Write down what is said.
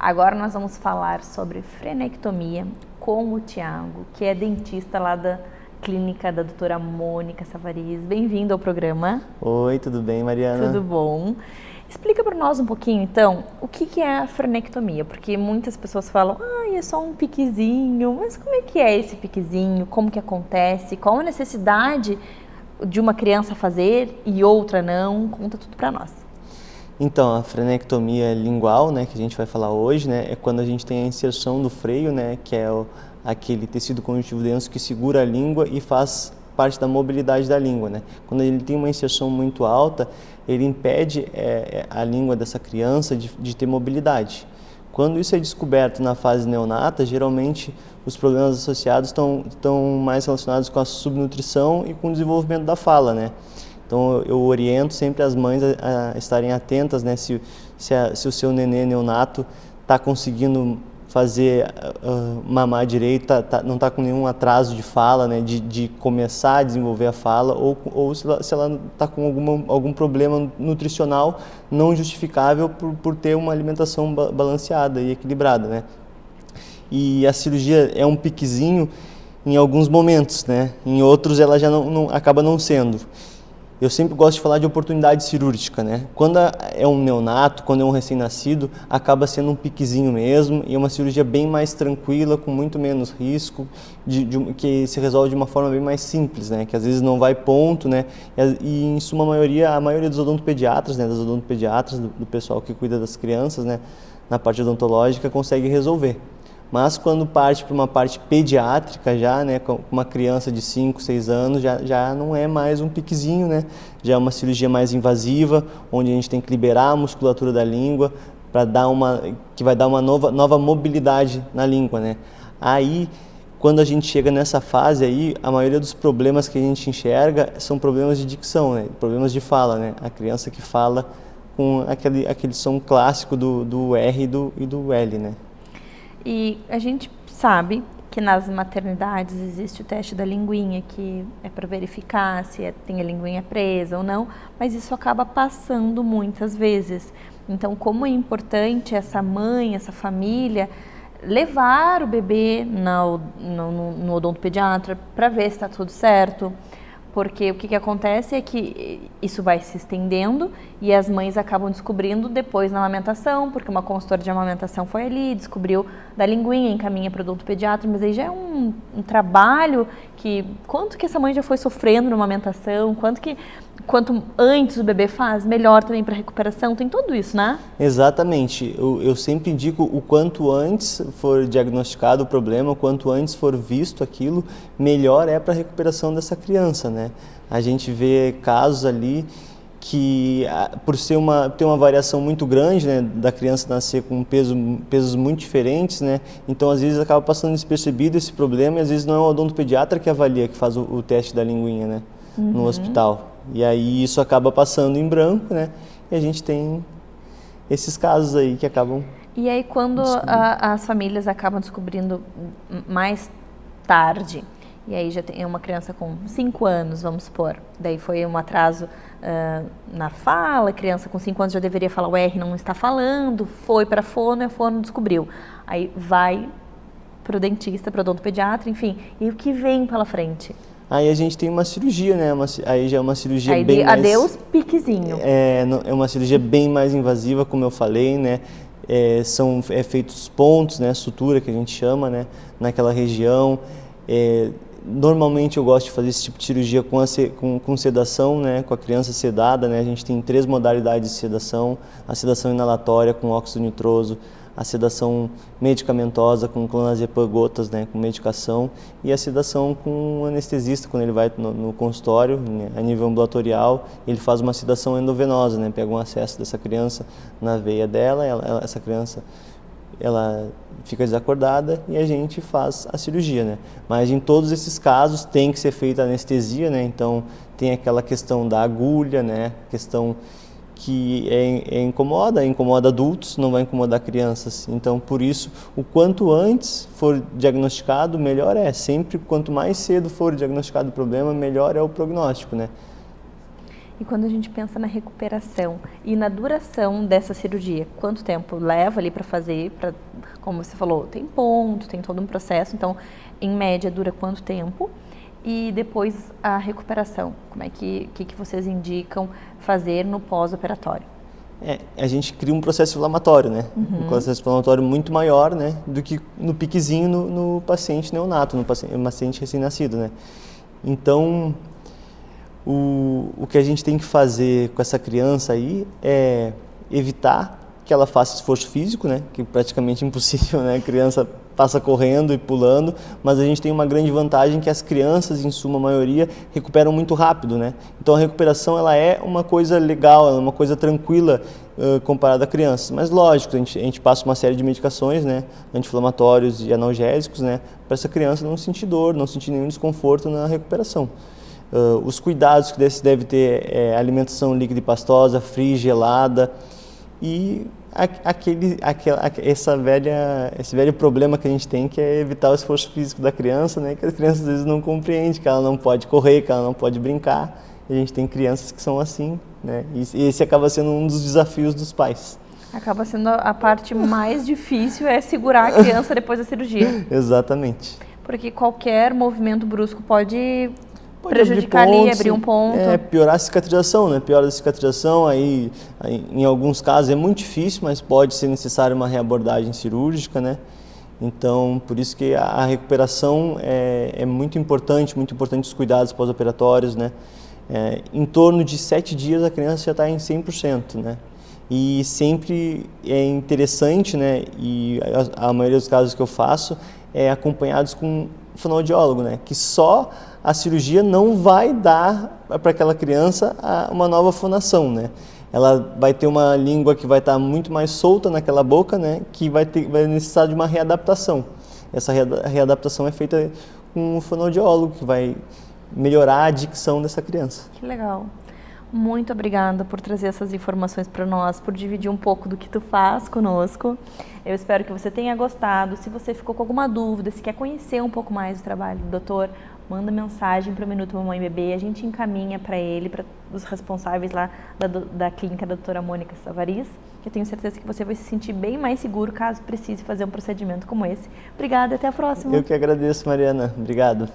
Agora nós vamos falar sobre frenectomia com o Thiago, que é dentista lá da clínica da doutora Mônica Savariz. Bem-vindo ao programa. Oi, tudo bem, Mariana? Tudo bom. Explica para nós um pouquinho, então, o que é a frenectomia, porque muitas pessoas falam, é só um piquezinho, mas como é que é esse piquezinho, como que acontece, qual a necessidade de uma criança fazer e outra não? Conta tudo para nós. Então, a frenectomia lingual, né, que a gente vai falar hoje, né, é quando a gente tem a inserção do freio, né, que é aquele tecido conjuntivo denso que segura a língua e faz parte da mobilidade da língua, né. Quando ele tem uma inserção muito alta, ele impede a língua dessa criança de ter mobilidade. Quando isso é descoberto na fase neonata, geralmente os problemas associados estão mais relacionados com a subnutrição e com o desenvolvimento da fala, né. Então eu oriento sempre as mães a estarem atentas, né, se o seu nenê neonato está conseguindo fazer mamar direito, não está com nenhum atraso de fala, né, de começar a desenvolver a fala, ou se ela está com algum problema nutricional não justificável por ter uma alimentação balanceada e equilibrada, né. E a cirurgia é um piquezinho em alguns momentos, né, em outros ela já acaba não sendo. Eu sempre gosto de falar de oportunidade cirúrgica, né? Quando é um neonato, quando é um recém-nascido, acaba sendo um piquezinho mesmo e é uma cirurgia bem mais tranquila, com muito menos risco, que se resolve de uma forma bem mais simples, né? Que às vezes não vai ponto, né? E em suma a maioria dos odontopediatras, né? Das odontopediatras, do pessoal que cuida das crianças, né? Na parte odontológica, consegue resolver. Mas quando parte para uma parte pediátrica já, né, com uma criança de 5, 6 anos, já não é mais um piquezinho, né? Já é uma cirurgia mais invasiva, onde a gente tem que liberar a musculatura da língua que vai dar uma nova mobilidade na língua, né? Aí, quando a gente chega nessa fase aí, a maioria dos problemas que a gente enxerga são problemas de dicção, né? Problemas de fala, né? A criança que fala com aquele som clássico do R e do L, né? E a gente sabe que nas maternidades existe o teste da linguinha, que é para verificar se tem a linguinha presa ou não, mas isso acaba passando muitas vezes. Então, como é importante essa mãe, essa família, levar o bebê no odontopediatra para ver se está tudo certo. Porque o que acontece é que isso vai se estendendo e as mães acabam descobrindo depois na amamentação, porque uma consultora de amamentação foi ali, descobriu da linguinha, encaminha para o odontopediatra, mas aí já é um trabalho quanto que essa mãe já foi sofrendo na amamentação, quanto antes o bebê faz, melhor também para a recuperação, tem tudo isso, né? Exatamente, eu sempre indico o quanto antes for diagnosticado o problema, o quanto antes for visto aquilo, melhor é para a recuperação dessa criança, né? A gente vê casos ali que, por ter uma variação muito grande, né, da criança nascer com pesos muito diferentes, né, então às vezes acaba passando despercebido esse problema e às vezes não é o odontopediatra que avalia, que faz o teste da linguinha, né, no hospital. E aí isso acaba passando em branco, né, e a gente tem esses casos aí que acabam... E aí quando as famílias acabam descobrindo mais tarde, e aí já tem uma criança com 5 anos, vamos supor, daí foi um atraso na fala, a criança com 5 anos já deveria falar o R, não está falando, foi para a fono e a fono descobriu. Aí vai para o dentista, para o odontopediatra, enfim, e o que vem pela frente? Aí a gente tem uma cirurgia, né? Aí já é uma cirurgia bem mais... Adeus, piquezinho. É uma cirurgia bem mais invasiva, como eu falei, né? São feitos pontos, né? Sutura, que a gente chama, né? Naquela região. Normalmente eu gosto de fazer esse tipo de cirurgia com sedação, né? Com a criança sedada, né? A gente tem 3 modalidades de sedação. A sedação inalatória com óxido nitroso, a sedação medicamentosa com clonazepam gotas, né, com medicação, e a sedação com anestesista, quando ele vai no consultório, né, a nível ambulatorial, ele faz uma sedação endovenosa, né, pega um acesso dessa criança na veia dela, essa criança ela fica desacordada e a gente faz a cirurgia, né? Mas em todos esses casos tem que ser feita a anestesia, né? Então tem aquela questão da agulha, né? Questão que incomoda adultos, não vai incomodar crianças. Então, por isso, o quanto antes for diagnosticado, melhor é. Sempre, quanto mais cedo for diagnosticado o problema, melhor é o prognóstico, né? E quando a gente pensa na recuperação e na duração dessa cirurgia, quanto tempo leva ali para fazer? Como você falou, tem ponto, tem todo um processo, então em média dura quanto tempo? E depois a recuperação, como é que vocês indicam fazer no pós-operatório? A gente cria um processo inflamatório, né? Um processo inflamatório muito maior, né, do que no piquezinho no paciente neonato, no paciente recém-nascido, né? Então, o que a gente tem que fazer com essa criança aí é evitar que ela faça esforço físico, né? Que é praticamente impossível, né? A criança passa correndo e pulando, mas a gente tem uma grande vantagem que as crianças, em suma maioria, recuperam muito rápido, né? Então a recuperação ela é uma coisa legal, ela é uma coisa tranquila comparada a crianças. Mas lógico, a gente passa uma série de medicações, né? Anti-inflamatórios e analgésicos, né? Para essa criança não sentir dor, não sentir nenhum desconforto na recuperação. Os cuidados que deve ter alimentação líquida e pastosa, fria e gelada, e esse velho problema que a gente tem, que é evitar o esforço físico da criança, né? Que as crianças às vezes não compreendem, que ela não pode correr, que ela não pode brincar. E a gente tem crianças que são assim, né? E esse acaba sendo um dos desafios dos pais. Acaba sendo a parte mais difícil, é segurar a criança depois da cirurgia. Exatamente. Porque qualquer movimento brusco pode prejudicar ali, abrir um ponto. Piorar a cicatrização, né? Piora a cicatrização, aí em alguns casos é muito difícil, mas pode ser necessária uma reabordagem cirúrgica, né? Então, por isso que a recuperação é muito importante os cuidados pós-operatórios, né? Em torno de 7 dias a criança já está em 100%, né? E sempre é interessante, né? E a maioria dos casos que eu faço é acompanhados com fonoaudiólogo, né? Que só a cirurgia não vai dar para aquela criança uma nova fonação, né? Ela vai ter uma língua que vai estar muito mais solta naquela boca, né? Que vai necessitar de uma readaptação. Essa readaptação é feita com um fonoaudiólogo que vai melhorar a dicção dessa criança. Que legal. Muito obrigada por trazer essas informações para nós, por dividir um pouco do que tu faz conosco. Eu espero que você tenha gostado. Se você ficou com alguma dúvida, se quer conhecer um pouco mais do trabalho do doutor, manda mensagem para o Minuto Mamãe Bebê, a gente encaminha para ele, para os responsáveis lá da clínica da doutora Mônica Savariz, que eu tenho certeza que você vai se sentir bem mais seguro caso precise fazer um procedimento como esse. Obrigada, até a próxima. Eu que agradeço, Mariana. Obrigado.